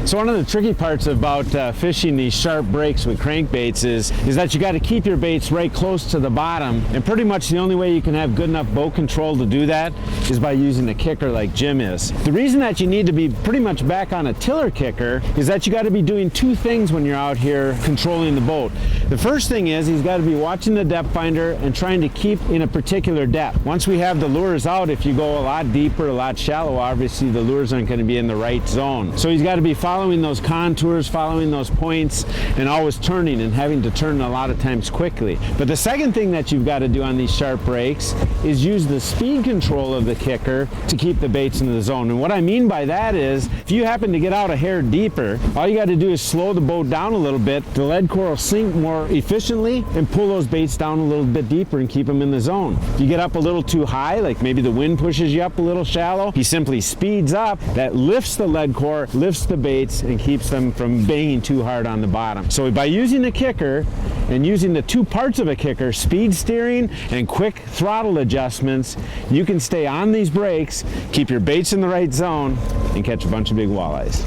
So one of the tricky parts about fishing these sharp breaks with crankbaits is that you got to keep your baits right close to the bottom, and pretty much the only way you can have good enough boat control to do that is by using a kicker like Jim is. The reason that you need to be pretty much back on a tiller kicker is that you got to be doing two things when you're out here controlling the boat. The first thing is he's got to be watching the depth finder and trying to keep in a particular depth. Once we have the lures out, if you go a lot deeper, a lot shallower, obviously the lures aren't going to be in the right zone. So he's got to be following those contours, following those points, and always turning, and having to turn a lot of times quickly. But the second thing that you've got to do on these sharp breaks is use the speed control of the kicker to keep the baits in the zone. And what I mean by that is, if you happen to get out a hair deeper, all you got to do is slow the boat down a little bit. The lead core will sink more efficiently and pull those baits down a little bit deeper and keep them in the zone. If you get up a little too high, like maybe the wind pushes you up a little shallow, he simply speeds up. That lifts the lead core, lifts the baits, and keeps them from banging too hard on the bottom. So by using the kicker and using the two parts of a kicker, speed steering and quick throttle adjustments, you can stay on these breaks, keep your baits in the right zone, and catch a bunch of big walleyes.